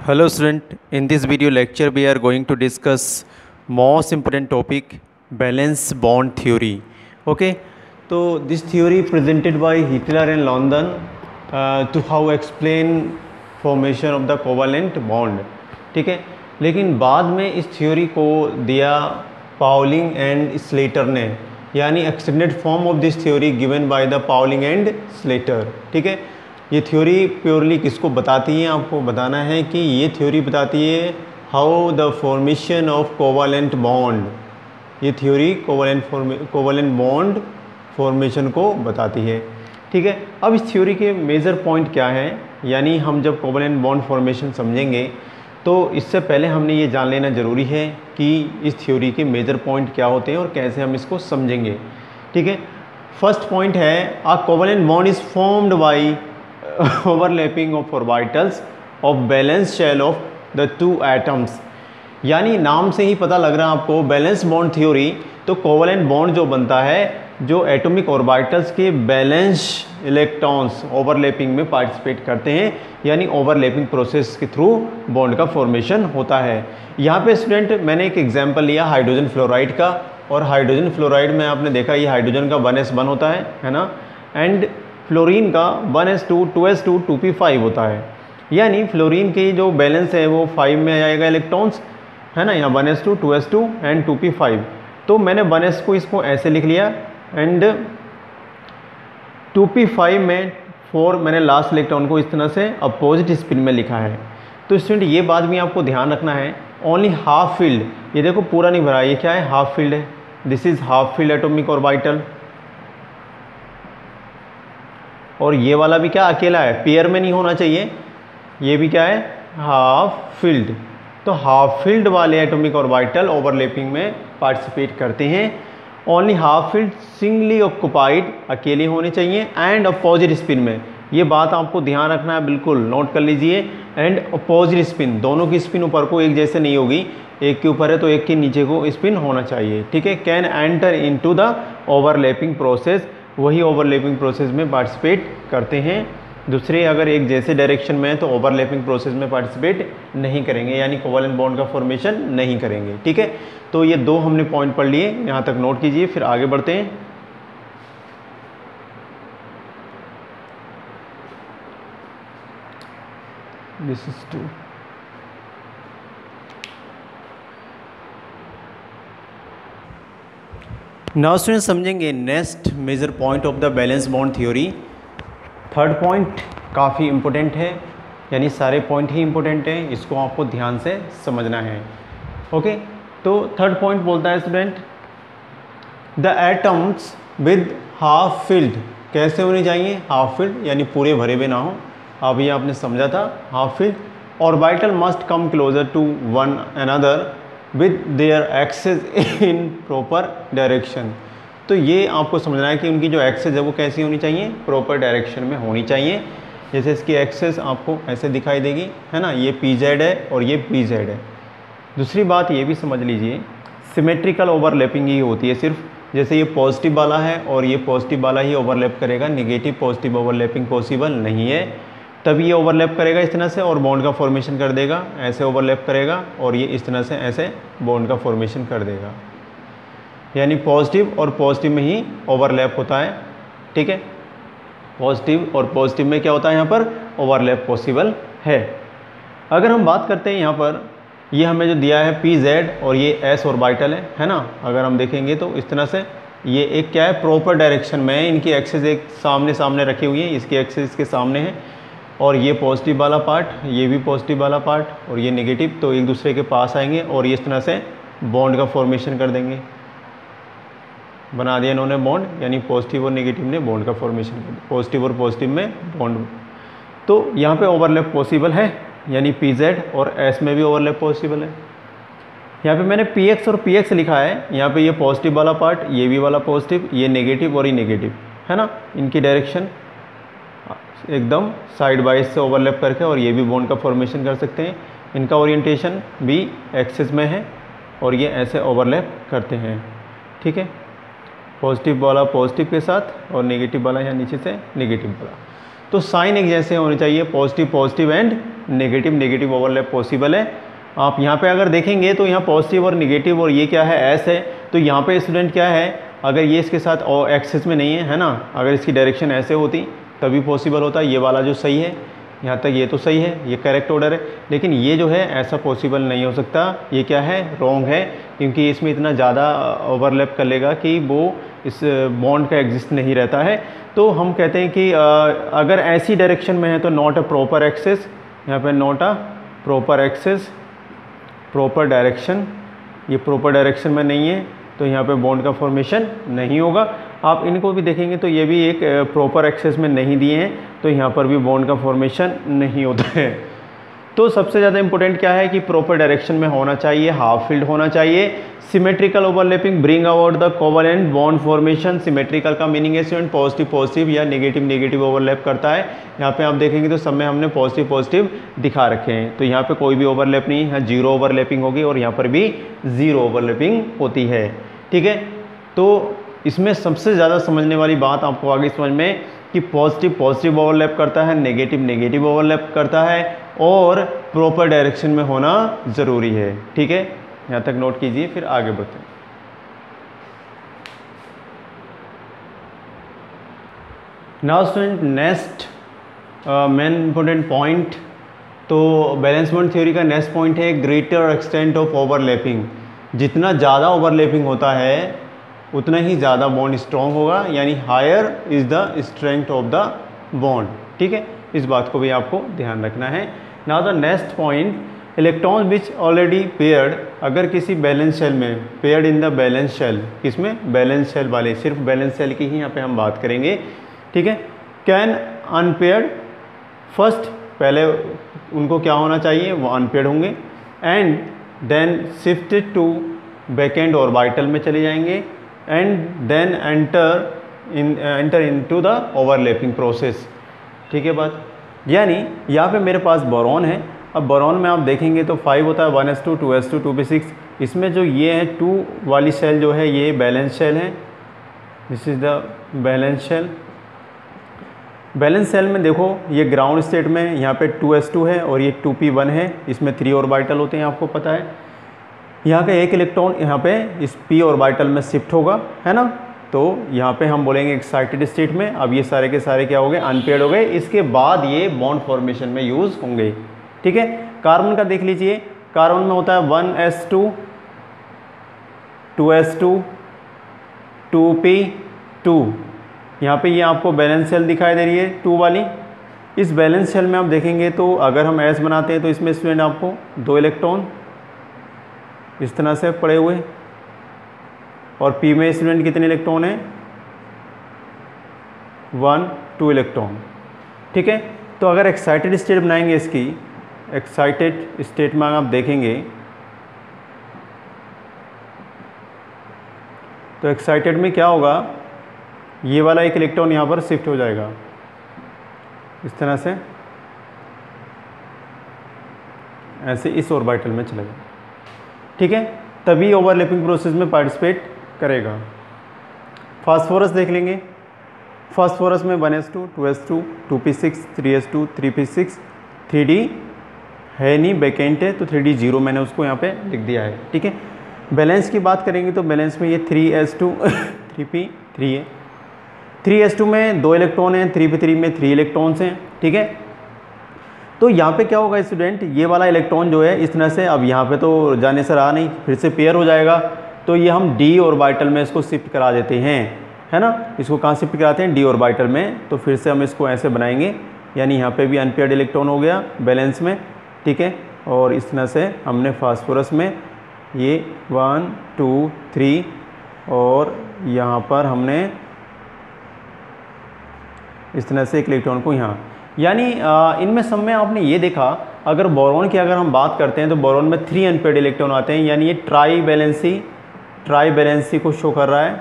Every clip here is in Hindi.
Hello student, in this video lecture we are going to discuss most important topic valence bond theory. Okay, so this theory presented by Hitler in London to how explain formation of the covalent bond. ठीक है, लेकिन बाद में इस थ्योरी को दिया पाउलिंग एंड स्लेटर ने, यानी extended form of this theory given by the Pauling and Slater. ठीक है, ये थ्योरी प्योरली किसको बताती है, आपको बताना है कि ये थ्योरी बताती है how the formation of covalent bond. ये थ्योरी कोवलेंट बॉन्ड फॉर्मेशन को बताती है. ठीक है, अब इस थ्योरी के मेजर पॉइंट क्या है, यानी हम जब कोवलेंट बॉन्ड फॉर्मेशन समझेंगे तो इससे पहले हमने ये जान लेना ज़रूरी है कि इस थ्योरी के मेजर पॉइंट क्या होते हैं और कैसे हम इसको समझेंगे. ठीक है, फर्स्ट पॉइंट है a covalent bond is formed by overlapping of orbitals of valence shell of the two atoms. यानी नाम से ही पता लग रहा है आपको बैलेंस बॉन्ड थ्योरी, तो कोवलेंट बॉन्ड जो बनता है जो एटॉमिक ऑर्बिटल्स के बैलेंस इलेक्ट्रॉन्स ओवरलैपिंग में पार्टिसिपेट करते हैं, यानी ओवरलैपिंग प्रोसेस के थ्रू बॉन्ड का फॉर्मेशन होता है. यहाँ पे स्टूडेंट मैंने एक एग्जांपल लिया हाइड्रोजन फ्लोराइड का, और हाइड्रोजन फ्लोराइड में आपने देखा ये हाइड्रोजन का 1s1 होता है ना, एंड फ्लोरीन का 1s2 2s2 2p5 होता है. यानी फ्लोरीन की जो बैलेंस है वो 5 में आ जाएगा इलेक्ट्रॉन्स, है ना, यहाँ 1s2 2s2 एंड 2p5. तो मैंने 1s को इसको ऐसे लिख लिया एंड 2p5 में 4 मैंने लास्ट इलेक्ट्रॉन को इस तरह से अपोजिट स्पिन में लिखा है. तो स्टूडेंट ये बात भी आपको ध्यान रखना है, ओनली हाफ फील्ड, ये देखो पूरा नहीं भरा, ये क्या है, हाफ फील्ड है. This is half field atomic orbital, और ये वाला भी क्या अकेला है, पेयर में नहीं होना चाहिए. ये भी क्या है, हाफ फील्ड. तो हाफ फील्ड वाले एटॉमिक ऑर्बिटल ओवरलैपिंग में पार्टिसिपेट करते हैं. Only half field singly occupied, अकेले होने चाहिए, एंड अपोजिट स्पिन में. ये बात आपको ध्यान रखना है, बिल्कुल नोट कर लीजिए. एंड अपोजिट स्पिन, दोनों की स्पिन ऊपर को एक जैसे नहीं होगी, एक के ऊपर है तो एक के नीचे को स्पिन होना चाहिए. ठीक है, can enter into the overlapping process, वही ओवरलैपिंग प्रोसेस में पार्टिसिपेट करते हैं. दूसरे अगर एक जैसे डायरेक्शन में है तो ओवरलैपिंग प्रोसेस में पार्टिसिपेट नहीं करेंगे, यानी कोवलेंट बॉन्ड का फॉर्मेशन नहीं करेंगे. ठीक है, तो ये दो हमने पॉइंट पढ़ लिए, यहाँ तक नोट कीजिए, फिर आगे बढ़ते हैं. This is 2. नाउ स्टूडेंट समझेंगे next major point of the valence bond theory. Third point काफ़ी इम्पोर्टेंट है, यानी सारे पॉइंट ही इम्पोर्टेंट हैं, इसको आपको ध्यान से समझना है. ओके, तो थर्ड पॉइंट बोलता है student the atoms with half field कैसे होने चाहिए, हाफ फील्ड यानी पूरे भरे हुए ना हो. अब ये आपने समझा था half filled. Orbital must come closer to one another with their axis in proper direction. तो ये आपको समझना है कि उनकी जो एक्सेस है वो कैसी होनी चाहिए, प्रॉपर डायरेक्शन में होनी चाहिए. जैसे इसकी एक्सेस आपको ऐसे दिखाई देगी, है ना, ये पी जेड है और ये पी जेड है. दूसरी बात ये भी समझ लीजिए सिमेट्रिकल ओवरलैपिंग ही होती है सिर्फ. जैसे ये पॉजिटिव वाला है और ये पॉजिटिव वाला ही ओवरलैप करेगा, निगेटिव पॉजिटिव ओवरलैपिंग पॉसिबल नहीं है. तब ये ओवरलैप करेगा इस तरह से और बॉन्ड का फॉर्मेशन कर देगा, ऐसे ओवरलैप करेगा और ये इस तरह से ऐसे बॉन्ड का फॉर्मेशन कर देगा, यानी पॉजिटिव और पॉजिटिव में ही ओवरलैप होता है. ठीक है, पॉजिटिव और पॉजिटिव में क्या होता है, यहाँ पर ओवरलैप पॉसिबल है. अगर हम बात करते हैं यहाँ पर, ये हमें जो दिया है पी जेड और ये एस ऑर्बिटल है ना, अगर हम देखेंगे तो इस तरह से ये एक क्या है, प्रॉपर डायरेक्शन में है. इनकी एक्सेस एक सामने सामने रखी हुई है, इसकी एक्सेस इसके सामने है, और ये पॉजिटिव वाला पार्ट, ये भी पॉजिटिव वाला पार्ट, और ये नेगेटिव, तो एक दूसरे के पास आएंगे और ये इस तरह से बॉन्ड का फॉर्मेशन कर देंगे. बना दिया इन्होंने बॉन्ड, यानी पॉजिटिव और नेगेटिव ने बॉन्ड का फॉर्मेशन कर दिया, पॉजिटिव और पॉजिटिव में बॉन्ड. तो यहाँ पे ओवरलैप पॉसिबल है, यानी पी जेड और एस में भी ओवरलैप पॉसिबल है. यहाँ पे मैंने पी एक्स और पी एक्स लिखा है, यहाँ पे ये पॉजिटिव वाला पार्ट, ये भी वाला पॉजिटिव, ये नेगेटिव और ये नेगेटिव, है ना. इनकी डायरेक्शन एकदम साइड वाइज से ओवरलैप करके और ये भी बॉन्ड का फॉर्मेशन कर सकते हैं. इनका ओरिएंटेशन भी एक्सिस में है और ये ऐसे ओवरलैप करते हैं. ठीक है, पॉजिटिव वाला पॉजिटिव के साथ और नेगेटिव वाला यहाँ नीचे से नेगेटिव वाला. तो साइन एक जैसे होने चाहिए, positive positive and negative negative overlap possible है। आप यहाँ पे अगर देखेंगे तो यहाँ पॉजिटिव और नेगेटिव और ये क्या है एस है, तो यहाँ पे स्टूडेंट क्या है, अगर ये इसके साथ और एक्सेस में नहीं है ना, अगर इसकी डायरेक्शन ऐसे होती तभी पॉसिबल होता। ये वाला जो सही है यहाँ तक ये तो सही है, ये करेक्ट ऑर्डर है, लेकिन ये जो है ऐसा पॉसिबल नहीं हो सकता, ये क्या है रॉन्ग है, क्योंकि इसमें इतना ज़्यादा ओवरलैप कर लेगा कि वो इस बॉन्ड का एग्जिस्ट नहीं रहता है। तो हम कहते हैं कि अगर ऐसी डायरेक्शन में है तो नॉट अ प्रॉपर एक्सेस, यहाँ पे not a proper axis, proper direction, ये प्रॉपर डायरेक्शन में नहीं है तो यहाँ पे बॉन्ड का फॉर्मेशन नहीं होगा। आप इनको भी देखेंगे तो ये भी एक प्रॉपर एक्सेस में नहीं दिए हैं, तो यहाँ पर भी बॉन्ड का फॉर्मेशन नहीं होता है। तो सबसे ज़्यादा इंपॉर्टेंट क्या है कि प्रॉपर डायरेक्शन में होना चाहिए, हाफ फील्ड होना चाहिए, symmetrical overlapping bring about the covalent bond formation. Symmetrical का मीनिंग है स्टूडेंट पॉजिटिव पॉजिटिव या नेगेटिव नेगेटिव ओवरलैप करता है। यहाँ पे आप देखेंगे तो सब में हमने पॉजिटिव पॉजिटिव दिखा रखे हैं, तो यहाँ पे कोई भी ओवरलैप नहीं है, जीरो ओवरलैपिंग होगी और यहाँ पर भी जीरो ओवरलैपिंग होती है। ठीक है, तो इसमें सबसे ज़्यादा समझने वाली बात आपको आगे समझ में कि पॉजिटिव पॉजिटिव ओवरलैप करता है, नेगेटिव नेगेटिव ओवरलैप करता है और प्रॉपर डायरेक्शन में होना ज़रूरी है। ठीक है, यहाँ तक नोट कीजिए, फिर आगे बढ़ते हैं। Now student next main important point, तो बैलेंस बॉन्ड थ्योरी का नेक्स्ट पॉइंट है ग्रेटर एक्सटेंट ऑफ ओवरलैपिंग। जितना ज़्यादा ओवरलैपिंग होता है उतना ही ज़्यादा बॉन्ड स्ट्रॉन्ग होगा, यानी higher is the strength of the bond. ठीक है, इस बात को भी आपको ध्यान रखना है। Now the next point, electron which already paired, अगर किसी बैलेंस शेल में paired in the valence shell, किसमें बैलेंस शेल वाले, सिर्फ बैलेंस शेल की ही यहाँ पे हम बात करेंगे। ठीक है, कैन अनपेयर्ड, फर्स्ट पहले उनको क्या होना चाहिए, वो अनपेयर्ड होंगे, and then shifted to vacant orbital में चले जाएंगे, and then enter into the overlapping process. ठीक है बात, यानी यहाँ पे मेरे पास बोरॉन है, अब बोरॉन में आप देखेंगे तो 5 होता है, 1s2 2s2 2p6, इसमें जो ये है 2 वाली सेल जो है ये बैलेंस शेल है, this is the valence shell. Valence shell में देखो ये ग्राउंड स्टेट में यहाँ पे 2s2 है और ये 2p1 है, इसमें 3 ऑर्बिटल होते हैं, आपको पता है। यहाँ का एक इलेक्ट्रॉन यहाँ पे इस p ऑर्बिटल में शिफ्ट होगा, है ना, तो यहाँ पे हम बोलेंगे एक्साइटेड स्टेट में। अब ये सारे के सारे क्या हो गए, अनपेयर्ड हो गए, इसके बाद ये बॉन्ड फॉर्मेशन में यूज़ होंगे। ठीक है, कार्बन का देख लीजिए, कार्बन में होता है 1s2 2s2 2p2, यहाँ पे ये आपको बैलेंस सेल दिखाई दे रही है 2 वाली। इस बैलेंस सेल में आप देखेंगे तो अगर हम S बनाते हैं तो इसमें स्टूडेंट आपको 2 इलेक्ट्रॉन इस तरह से पड़े हुए, और P में स्टूडेंट कितने इलेक्ट्रॉन हैं, 1 2 इलेक्ट्रॉन। ठीक है, तो अगर एक्साइटेड स्टेट बनाएंगे इसकी, एक्साइटेड स्टेट में आप देखेंगे तो एक्साइटेड में क्या होगा, ये वाला एक इलेक्ट्रॉन यहाँ पर शिफ्ट हो जाएगा इस तरह से, ऐसे इस ऑर्बिटल में चलेगा। ठीक है, तभी ओवरलैपिंग प्रोसेस में पार्टिसिपेट करेगा। फास्फोरस देख लेंगे, फास्फोरस में 1s2 2s2 2p6 3s2 3p6 3d है नहीं, वैकेंट है, तो 3d जीरो मैंने उसको यहाँ पे लिख दिया है। ठीक है, बैलेंस की बात करेंगे तो बैलेंस में ये 3s2 3p3 है, 3s2 में 2 इलेक्ट्रॉन हैं, 3p3 में 3 इलेक्ट्रॉन्स हैं। ठीक है, तो यहाँ पे क्या होगा स्टूडेंट, ये वाला इलेक्ट्रॉन जो है इस तरह से, अब यहाँ पे तो जाने से रहा नहीं, फिर से पेयर हो जाएगा, तो ये हम d ऑर्बिटल में इसको शिफ्ट करा देते हैं, है ना। इसको कहाँ शिफ्ट कराते हैं, d ऑर्बिटल में, तो फिर से हम इसको ऐसे बनाएंगे, यानी यहाँ पे भी अनपेयर्ड इलेक्ट्रॉन हो गया बैलेंस में। ठीक है, और इस तरह से हमने फास्फोरस में ये 1 2 3 और यहाँ पर हमने इस तरह से एक इलेक्ट्रॉन को यहाँ, यानी इनमें सब में आपने ये देखा, अगर बोरॉन की अगर हम बात करते हैं तो बोरॉन में 3 अनपेयर्ड इलेक्ट्रॉन आते हैं, यानी ये ट्राई बैलेंसी को शो कर रहा है,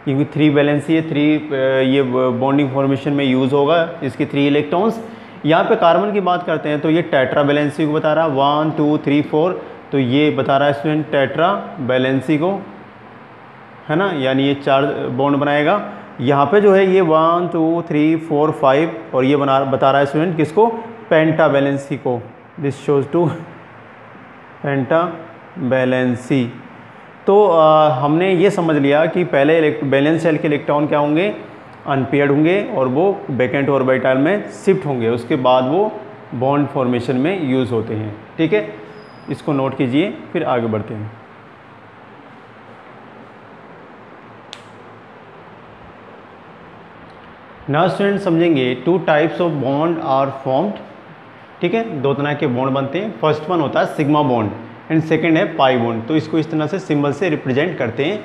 क्योंकि 3 बैलेंसी है, 3 ये बॉन्डिंग फॉर्मेशन में यूज़ होगा इसके 3 इलेक्ट्रॉन्स। यहाँ पे कार्बन की बात करते हैं तो ये टेट्रा बैलेंसी को बता रहा है, 1 2 3 4, तो ये बता रहा है स्टूडेंट टेट्रा बैलेंसी को, है ना, यानी ये 4 बॉन्ड बनाएगा। यहाँ पे जो है ये 1 2 3 4 5 और ये बता रहा है स्टूडेंट किसको, पेंटावैलेंसी को। This shows to pentavalency. तो हमने ये समझ लिया कि पहले वैलेंस शेल के इलेक्ट्रॉन क्या होंगे, अनपेयर्ड होंगे और वो वैकेंट ऑर्बिटल में शिफ्ट होंगे, उसके बाद वो बॉन्ड फॉर्मेशन में यूज़ होते हैं। ठीक है, इसको नोट कीजिए, फिर आगे बढ़ते हैं। नाउ स्टूडेंट समझेंगे 2 types of bond are formed. ठीक है, 2 तरह के बॉन्ड बनते हैं। फर्स्ट वन होता है सिग्मा बॉन्ड एंड सेकंड है पाई बॉन्ड। तो इसको इस तरह से सिंबल से रिप्रेजेंट करते हैं।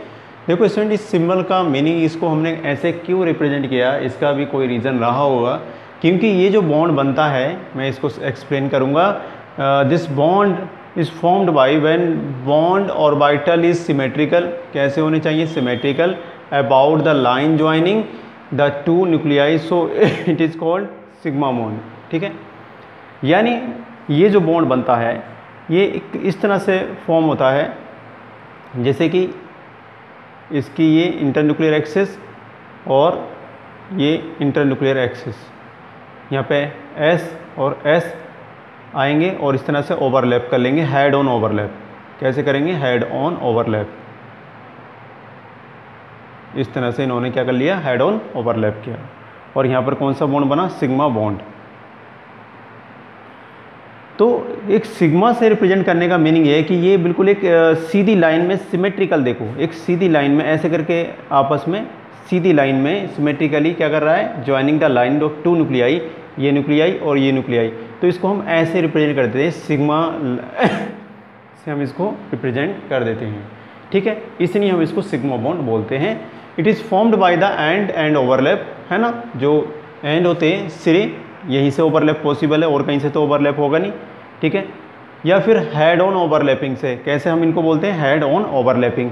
देखो स्टूडेंट, इस सिंबल का मीनिंग, इसको हमने ऐसे क्यों रिप्रेजेंट किया, इसका भी कोई रीज़न रहा होगा, क्योंकि ये जो बॉन्ड बनता है, मैं इसको एक्सप्लेन करूँगा। This bond is formed by when bond orbital is symmetrical. कैसे होने चाहिए, symmetrical about the line joining the 2 nuclei, so it is called sigma bond. ठीक है, यानी ये जो बॉन्ड बनता है ये इस तरह से फॉर्म होता है, जैसे कि इसकी ये इंटरन्यूक्लियर एक्सिस और ये इंटरन्यूक्लियर एक्सिस, यहाँ पे S और S आएंगे और इस तरह से ओवरलैप कर लेंगे, हेड ऑन ओवरलैप। कैसे करेंगे, हेड ऑन ओवरलैप। इस तरह से इन्होंने क्या कर लिया, हेड ऑन ओवरलैप किया। और यहाँ पर कौन सा बॉन्ड बना, सिग्मा बॉन्ड। तो एक सिग्मा से रिप्रेजेंट करने का मीनिंग ये है कि ये बिल्कुल एक सीधी लाइन में सिमेट्रिकल, देखो एक सीधी लाइन में ऐसे करके आपस में सीधी लाइन में सिमेट्रिकली क्या कर रहा है, joining the line of 2 nuclei, ये न्यूक्लियाई और ये न्यूक्लियाई। तो इसको हम ऐसे रिप्रेजेंट करते हैं, सिग्मा से हम इसको रिप्रेजेंट कर देते हैं। ठीक है, इसलिए हम इसको सिग्मा बॉन्ड बोलते हैं। It is formed by the end overlap, है ना, जो एंड होते हैं सिरे, यहीं से ओवरलैप पॉसिबल है और कहीं से तो ओवरलैप होगा नहीं। ठीक है, या फिर हेड ऑन ओवरलैपिंग से, कैसे हम इनको बोलते हैं, हेड ऑन ओवरलैपिंग,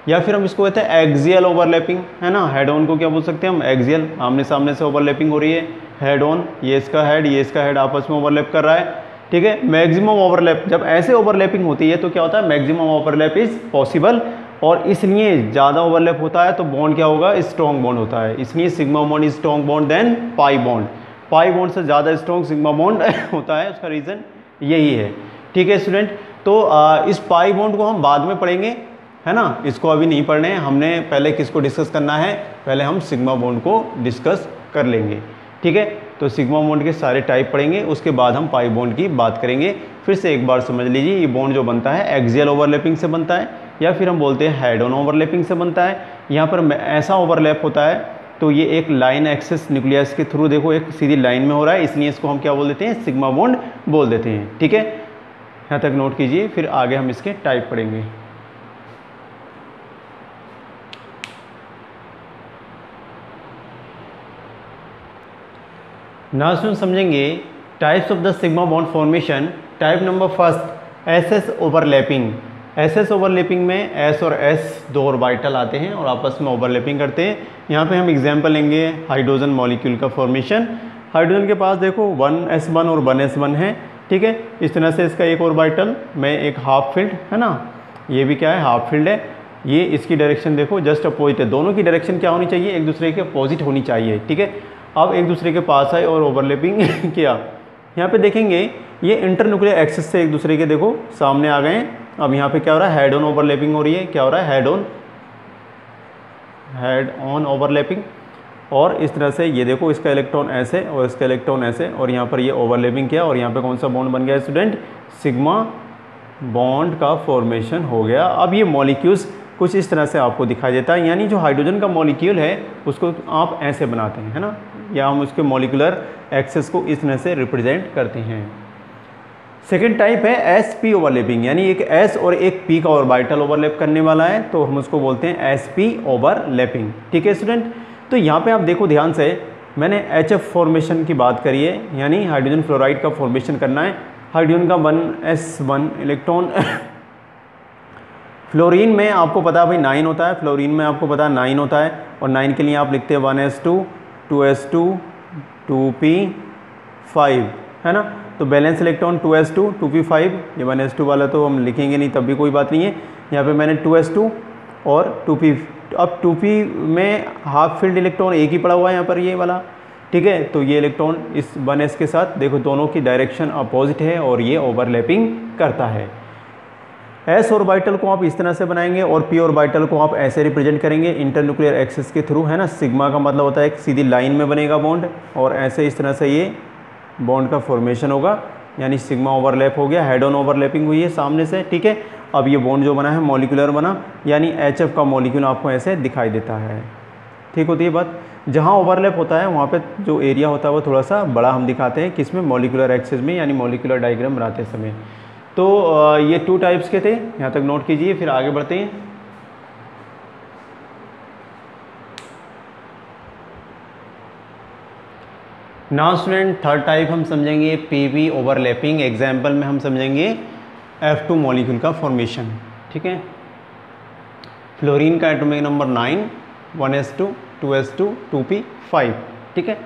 या फिर हम इसको कहते हैं एक्सियल ओवरलैपिंग, है ना। हेड ऑन को क्या बोल सकते हैं हम, एक्सियल, आमने सामने से ओवरलैपिंग हो रही है। हेड ऑन, ये इसका हेड आपस में ओवरलैप कर रहा है। ठीक है, मैक्सिमम ओवरलैप, जब ऐसे ओवरलैपिंग होती है तो क्या होता है, मैक्सिमम ओवरलैप इज पॉसिबल, और इसलिए ज़्यादा ओवरलैप होता है तो बॉन्ड क्या होगा, स्ट्रॉन्ग बॉन्ड होता है। इसलिए sigma bond is strong bond then pi bond. Pi bond से ज़्यादा स्ट्रॉन्ग सिग्मा बॉन्ड होता है, उसका रीज़न यही है। ठीक है स्टूडेंट, तो इस पाई बॉन्ड को हम बाद में पढ़ेंगे, है ना, इसको अभी नहीं पढ़ने हैं। हमने पहले किसको डिस्कस करना है, पहले हम सिग्मा बॉन्ड को डिस्कस कर लेंगे। ठीक है, तो सिग्मा बॉन्ड के सारे टाइप पढ़ेंगे, उसके बाद हम पाई बॉन्ड की बात करेंगे। फिर से एक बार समझ लीजिए, ये बॉन्ड जो बनता है एक्सियल ओवरलैपिंग से बनता है, या फिर हम बोलते हैं हेड ऑन ओवरलैपिंग से बनता है। यहाँ पर ऐसा ओवरलैप होता है तो ये एक लाइन एक्सिस न्यूक्लियस के थ्रू, देखो एक सीधी लाइन में हो रहा है, इसलिए इसको हम क्या बोल देते हैं, सिग्मा बॉन्ड बोल देते हैं। ठीक है, यहाँ तक नोट कीजिए, फिर आगे हम इसके टाइप पढ़ेंगे। नाउ सुन समझेंगे types of the sigma bond formation. Type number first, SS overlapping. SS overlapping में एस और एस 2 ऑर्बिटल आते हैं और आपस में ओवरलैपिंग करते हैं। यहाँ पे हम एग्जांपल लेंगे हाइड्रोजन मॉलिक्यूल का फॉर्मेशन। हाइड्रोजन के पास देखो 1s1 और 1s1 है। ठीक है, इस तरह से इसका एक ऑर्बिटल में एक हाफ फील्ड है ना, ये भी क्या है, हाफ फील्ड है। ये इसकी डायरेक्शन देखो जस्ट अपोजिट है, दोनों की डायरेक्शन क्या होनी चाहिए, एक दूसरे के अपोजिट होनी चाहिए। ठीक है, अब एक दूसरे के पास आए और ओवरलैपिंग किया। यहाँ पे देखेंगे ये इंटरन्यूक्लियर एक्सिस से एक दूसरे के देखो सामने आ गए हैं। अब यहाँ पे क्या हो रहा है, हेड ऑन ओवरलैपिंग हो रही है। क्या हो रहा है, हेड ऑन ओवरलैपिंग। और इस तरह से ये देखो इसका इलेक्ट्रॉन ऐसे और इसका इलेक्ट्रॉन ऐसे, और यहाँ पर ये ओवरलैपिंग किया और यहाँ पे कौन सा बॉन्ड बन गया स्टूडेंट, सिग्मा बॉन्ड का फॉर्मेशन हो गया। अब ये मॉलिक्यूल्स कुछ इस तरह से आपको दिखाई देता है, यानी जो हाइड्रोजन का मॉलिक्यूल है उसको आप ऐसे बनाते हैं, है ना, या हम उसके मॉलिकुलर एक्सेस को इस तरह से रिप्रेजेंट करते हैं। सेकेंड टाइप है एस पी ओवरलैपिंग, यानी एक एस और एक पी का ऑर्बिटल ओवरलैप करने वाला है, तो हम उसको बोलते हैं एस पी ओवरलैपिंग। ठीक है स्टूडेंट, तो यहाँ पे आप देखो ध्यान से, मैंने HF फॉर्मेशन की बात करी है, यानी हाइड्रोजन फ्लोराइड का फॉर्मेशन करना है। हाइड्रोजन का 1s1 इलेक्ट्रॉन फ्लोरीन में आपको पता है भाई 9 होता है, फ्लोरीन में आपको पता है 9 होता है, और 9 के लिए आप लिखते हैं 1s2 2s2 2p5, है ना। तो बैलेंस इलेक्ट्रॉन 2s2 2p5, ये 1s2 वाला तो हम लिखेंगे नहीं, तब भी कोई बात नहीं है। यहाँ पे मैंने 2s2 और 2p। अब 2p में हाफ फील्ड इलेक्ट्रॉन एक ही पड़ा हुआ है यहाँ पर ये वाला, ठीक है। तो ये इलेक्ट्रॉन इस 1s के साथ देखो दोनों की डायरेक्शन अपोजिट है और ये ओवरलैपिंग करता है। s ऑर्बिटल को आप इस तरह से बनाएंगे और p ऑर्बिटल को आप ऐसे रिप्रेजेंट करेंगे इंटरन्यूक्लियर एक्सिस के थ्रू, है ना। सिग्मा का मतलब होता है एक सीधी लाइन में बनेगा बॉन्ड, और ऐसे इस तरह से ये बॉन्ड का फॉर्मेशन होगा, यानी सिग्मा ओवरलैप हो गया, हेड ऑन ओवरलैपिंग हुई है सामने से, ठीक है। अब ये बॉन्ड जो बना है मॉलिक्यूलर बना, यानी HF का मॉलिक्यूल आपको ऐसे दिखाई देता है, ठीक होती है बात। जहाँ ओवरलैप होता है वहाँ पे जो एरिया होता है वो थोड़ा सा बड़ा हम दिखाते हैं, किसमें, मॉलिक्यूलर एक्सिस में, यानी मॉलिक्यूलर डायग्राम बनाते समय। तो ये 2 टाइप्स के थे, यहाँ तक नोट कीजिए, फिर आगे बढ़ते हैं। नाउ स्टूडेंट थर्ड टाइप हम समझेंगे PV ओवरलैपिंग। एग्जाम्पल में हम समझेंगे F2 मॉलिक्यूल का फॉर्मेशन, ठीक है। फ्लोरीन का atomic number 9, 1s2 2s2 2p5, ठीक है।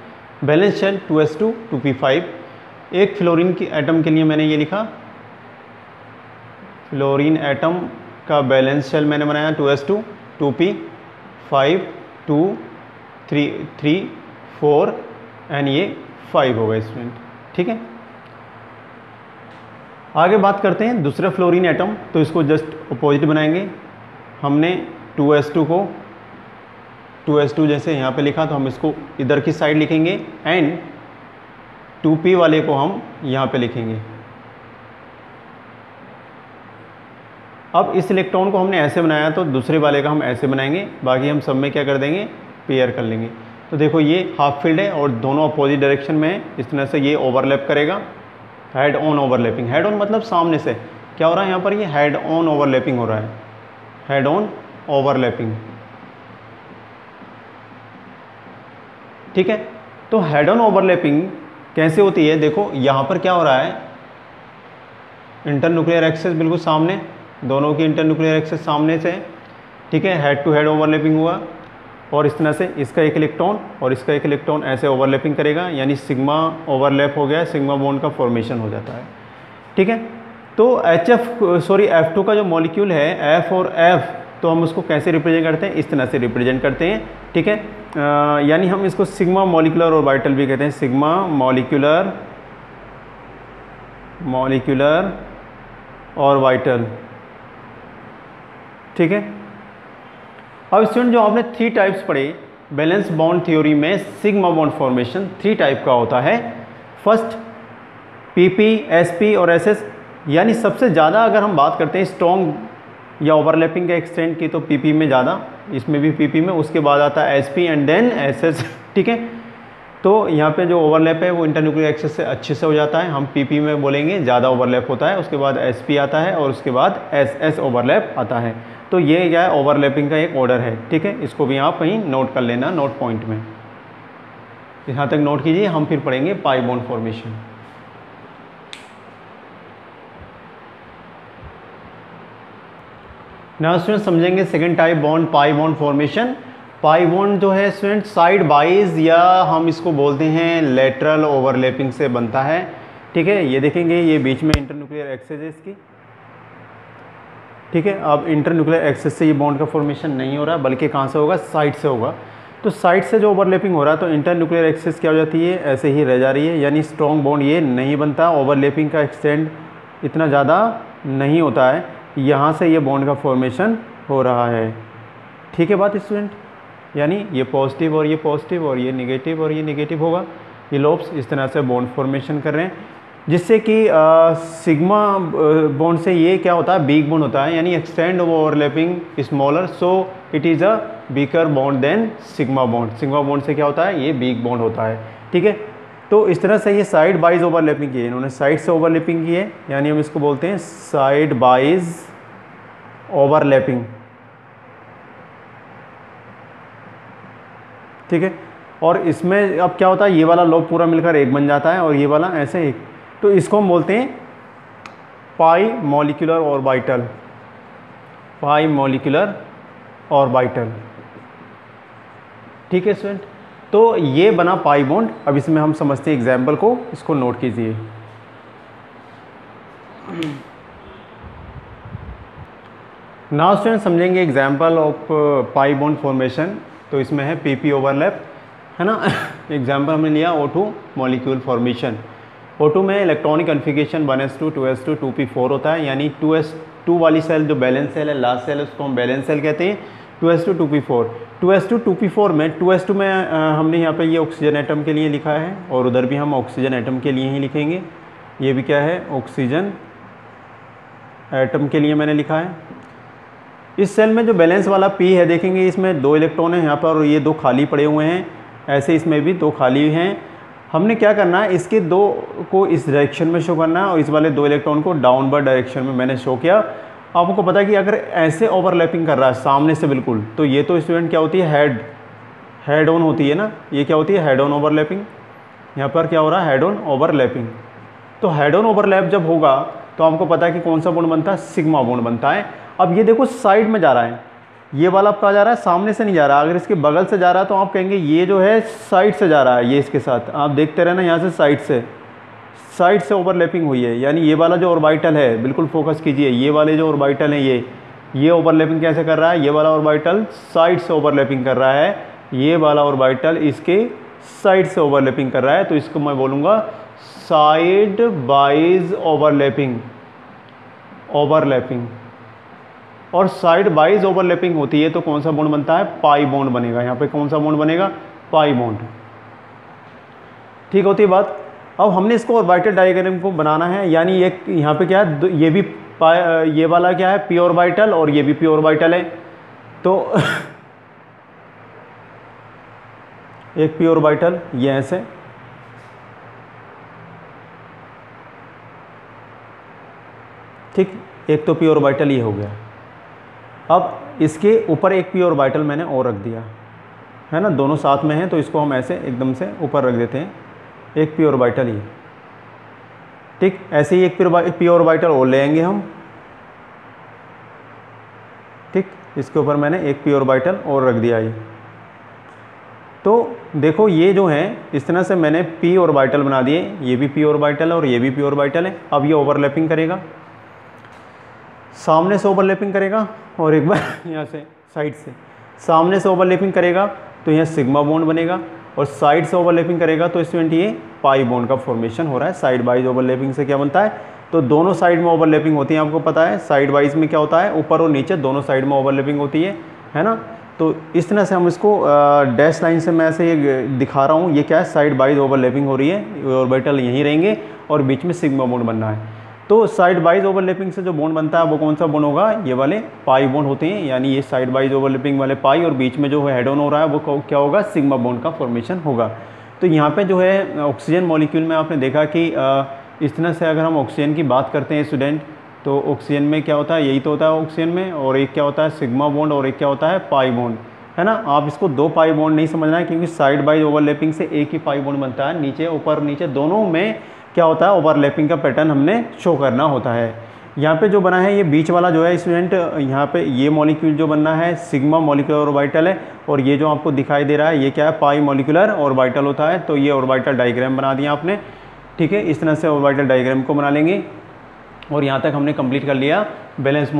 Valence shell 2s2 2p5। एक फ्लोरीन की एटम के लिए मैंने ये लिखा, फ्लोरीन एटम का बैलेंस शेल मैंने बनाया 2s2 2p5 2 3 3 4 एंड ये 5 होगा स्टूडेंट, ठीक है। आगे बात करते हैं दूसरा फ्लोरीन एटम, तो इसको जस्ट अपोजिट बनाएंगे। हमने 2s2 को 2s2 जैसे यहाँ पे लिखा, तो हम इसको इधर की साइड लिखेंगे, एंड 2p वाले को हम यहाँ पे लिखेंगे। अब इस इलेक्ट्रॉन को हमने ऐसे बनाया, तो दूसरे वाले का हम ऐसे बनाएंगे, बाकी हम सब में क्या कर देंगे, पेयर कर लेंगे। तो देखो ये हाफ फील्ड है और दोनों अपोजिट डायरेक्शन में है, इस तरह से ये ओवरलैप करेगा, head on overlapping. Head on मतलब सामने से, क्या हो रहा है यहाँ पर, ये हेड ऑन ओवरलैपिंग हो रहा है, हेड ऑन ओवरलैपिंग, ठीक है। तो हेड ऑन ओवरलैपिंग कैसे होती है, देखो यहाँ पर क्या हो रहा है, इंटरन्यूक्लियर एक्सिस बिल्कुल सामने, दोनों की इंटरन्यूक्लियर एक्सिस सामने से, ठीक है, हेड टू हेड ओवरलैपिंग हुआ, और इस तरह से इसका एक इलेक्ट्रॉन और इसका एक इलेक्ट्रॉन ऐसे ओवरलैपिंग करेगा, यानी सिग्मा ओवरलैप हो गया, सिग्मा बॉन्ड का फॉर्मेशन हो जाता है, ठीक है। तो F2 का जो मॉलिक्यूल है F और F, तो हम उसको कैसे रिप्रेजेंट करते हैं, इस तरह से रिप्रेजेंट करते हैं, ठीक है। यानी हम इसको सिग्मा मॉलिक्यूलर ऑर्बिटल भी कहते हैं, सिग्मा मॉलिक्यूलर ऑर्बिटल, ठीक है। अब स्टूडेंट जो आपने 3 टाइप्स पढ़े बैलेंस बॉन्ड थ्योरी में, सिग्मा बॉन्ड फॉर्मेशन 3 टाइप का होता है। फर्स्ट PP, SP और SS, यानी सबसे ज़्यादा अगर हम बात करते हैं स्ट्रॉन्ग या ओवरलैपिंग के एक्सटेंट की, तो PP में ज़्यादा, इसमें भी PP में, उसके बाद आता है SP एंड देन SS, ठीक है। तो यहाँ पे जो ओवरलैप है वो इंटरन्यूक्लियर एक्सिस से अच्छे से हो जाता है, हम PP में बोलेंगे ज़्यादा ओवरलैप होता है, उसके बाद SP आता है और उसके बाद SS ओवरलैप आता है। तो ये क्या है, ओवरलैपिंग का एक ऑर्डर है, ठीक है। इसको भी आप कहीं नोट कर लेना नोट पॉइंट में, यहाँ तक नोट कीजिए। हम फिर पढ़ेंगे pi bond formation. Now student समझेंगे second type bond, pi bond formation. Pi bond जो है स्टूडेंट साइड वाइज, या हम इसको बोलते हैं लेटरल ओवरलैपिंग से बनता है, ठीक है। ये देखेंगे, ये बीच में इंटरन्यूक्लियर एक्सिस है इसकी, ठीक है। अब इंटरन्यूक्लियर एक्सिस से ये बॉन्ड का फॉर्मेशन नहीं हो रहा, बल्कि कहाँ से होगा, साइड से होगा। तो साइड से जो ओवरलैपिंग हो रहा है, तो इंटरन्यूक्लियर एक्सिस क्या हो जाती है, ऐसे ही रह जा रही है, यानी स्ट्रॉन्ग बॉन्ड ये नहीं बनता, ओवरलैपिंग का एक्सटेंड इतना ज़्यादा नहीं होता है, यहाँ से ये बॉन्ड का फॉर्मेशन हो रहा है, ठीक है बात स्टूडेंट। यानी ये पॉजिटिव और ये पॉजिटिव और ये निगेटिव और ये निगेटिव होगा, ये लोब्स इस तरह से बॉन्ड फॉर्मेशन कर रहे हैं, जिससे कि सिग्मा बॉन्ड से ये क्या होता है, बिग बॉन्ड होता है, यानी extend overlapping smaller, so it is a bigger bond then sigma bond. Sigma bond से क्या होता है, ये बिग बॉन्ड होता है, ठीक है। तो इस तरह से ये साइड वाइज ओवरलैपिंग की है, इन्होंने साइड से ओवरलैपिंग की है, यानी हम इसको बोलते हैं साइड वाइज ओवरलैपिंग, ठीक है। और इसमें अब क्या होता है, ये वाला लोब पूरा मिलकर एक बन जाता है और ये वाला ऐसे एक, तो इसको हम बोलते हैं पाई मॉलिक्यूलर ऑर्बिटल, पाई मॉलिक्यूलर ऑर्बिटल, ठीक है स्टूडेंट। तो ये बना पाई बॉन्ड। अब इसमें हम समझते हैं एग्जाम्पल को, इसको नोट कीजिए। नाउ स्टूडेंट समझेंगे example of pi bond formation. तो इसमें है पीपी ओवरलैप, है ना। एग्जांपल हमने लिया O2 मॉलिक्यूल फॉर्मेशन। O2 में electronic configuration 1s2 2s2 2p4 होता है, यानी 2s2 वाली सेल जो बैलेंस सेल है, लास्ट सेल है, उसको हम बैलेंस सेल कहते हैं। 2s2 2p4 2s2 2p4 में 2s2 में हमने यहाँ पे ये ऑक्सीजन एटम के लिए लिखा है और उधर भी हम ऑक्सीजन एटम के लिए ही लिखेंगे। ये भी क्या है, ऑक्सीजन एटम के लिए मैंने लिखा है। इस सेल में जो बैलेंस वाला P है, देखेंगे इसमें 2 इलेक्ट्रॉन हैं यहाँ पर और ये 2 खाली पड़े हुए हैं। ऐसे इसमें भी 2 खाली हैं। हमने क्या करना है, इसके 2 को इस डायरेक्शन में शो करना है और इस वाले 2 इलेक्ट्रॉन को डाउनवर्ड डायरेक्शन में मैंने शो किया। आपको पता है कि अगर ऐसे ओवरलैपिंग कर रहा है सामने से बिल्कुल, तो ये तो स्टूडेंट क्या होती है, हेड ऑन होती है ना। ये क्या होती है, हेड ऑन ओवरलैपिंग। यहाँ पर क्या हो रहा है, हेड ऑन ओवरलैपिंग। तो हेड ऑन ओवरलैप जब होगा तो आपको पता है कि कौन सा बॉन्ड बनता है, सिग्मा बॉन्ड बनता है। अब ये देखो साइड में जा रहा है, ये वाला अब कहाँ जा रहा है, सामने से नहीं जा रहा। अगर इसके बगल से जा रहा है तो आप कहेंगे ये जो है साइड से जा रहा है। ये इसके साथ आप देखते रहना, यहाँ से साइड से ओवरलैपिंग हुई है। यानी ये वाला जो ऑर्बिटल है, बिल्कुल फोकस कीजिए, ये वाले जो ऑर्बिटल हैं ये ओवरलैपिंग कैसे कर रहा है, ये वाला ऑर्बिटल साइड से ओवरलैपिंग कर रहा है, ये वाला ऑर्बिटल इसके साइड से ओवरलैपिंग कर रहा है। तो इसको मैं बोलूँगा साइड वाइज ओवरलैपिंग। और साइड वाइज ओवरलैपिंग होती है तो कौन सा बॉन्ड बनता है, पाई बॉन्ड बनेगा। यहाँ पे कौन सा बॉन्ड बनेगा, पाई बॉन्ड। ठीक होती है बात। अब हमने इसको ऑर्बिटल डायग्राम को बनाना है, यानी ये यहाँ पे क्या है, ये भी ये वाला क्या है, पी ऑर्बिटल और ये भी पी ऑर्बिटल है। तो एक पी ऑर्बिटल ये ऐसे, ठीक, एक तो पी ऑर्बिटल ये हो गया। अब इसके ऊपर एक पी ऑर्बिटल मैंने और रख दिया है ना, दोनों साथ में हैं तो इसको हम ऐसे एकदम से ऊपर रख देते हैं, एक पी ऑर्बिटल ये, ठीक। ऐसे ही एक पी ऑर्बिटल और ले आएंगे हम, ठीक। इसके ऊपर मैंने एक पी ऑर्बिटल और रख दिया ये। तो देखो ये जो है इस तरह से मैंने पी ऑर्बिटल बना दिए, ये भी पी ऑर्बिटल और ये भी पी ऑर्बिटल है। अब ये ओवरलैपिंग करेगा, सामने से ओवरलैपिंग करेगा और एक बार यहाँ से साइड से, सामने से ओवरलैपिंग करेगा तो यहाँ सिग्मा बॉन्ड बनेगा और साइड से ओवरलैपिंग करेगा तो स्टूडेंट ये पाई बॉन्ड का फॉर्मेशन हो रहा है। साइड वाइज ओवरलैपिंग से क्या बनता है, तो दोनों साइड में ओवरलैपिंग होती है। आपको पता है साइड वाइज में क्या होता है, ऊपर और नीचे दोनों साइड में ओवरलैपिंग होती है ना। तो इस तरह से हम इसको डैश लाइन से मैं ऐसे ये दिखा रहा हूँ, ये क्या है, साइड वाइज ओवरलैपिंग हो रही है, ऑर्बिटल यहीं रहेंगे और बीच में सिग्मा बॉन्ड बनना है। तो साइड वाइज ओवरलैपिंग से जो बॉन्ड बनता है वो कौन सा बॉन्ड होगा, ये वाले पाई बॉन्ड होते हैं। यानी ये साइड वाइज ओवरलैपिंग वाले पाई और बीच में जो है हेड ऑन हो रहा है वो क्या होगा, सिग्मा बॉन्ड का फॉर्मेशन होगा। तो यहाँ पे जो है ऑक्सीजन मॉलिक्यूल में आपने देखा कि इस तरह से अगर हम ऑक्सीजन की बात करते हैं स्टूडेंट, तो ऑक्सीजन में क्या होता है, यही तो होता है ऑक्सीजन में, और एक क्या होता है सिग्मा बॉन्ड और एक क्या होता है पाई बॉन्ड, है ना। आप इसको 2 पाई बॉन्ड नहीं समझना है, क्योंकि साइड वाइज ओवरलैपिंग से एक ही पाई बॉन्ड बनता है। नीचे ऊपर नीचे दोनों में क्या होता है, ओवरलैपिंग का पैटर्न हमने शो करना होता है। यहाँ पे जो बना है ये बीच वाला जो है स्टूडेंट, यहाँ पे ये मॉलिक्यूल जो बनना है सिग्मा मॉलिक्यूलर ऑर्बिटल है, और ये जो आपको दिखाई दे रहा है ये क्या है, पाई मॉलिक्यूलर ऑर्बिटल होता है। तो ये ऑर्बिटल डायग्राम बना दिया आपने, ठीक है। इस तरह से ऑर्बिटल डायग्राम को बना लेंगे और यहाँ तक हमने कंप्लीट कर लिया बैलेंस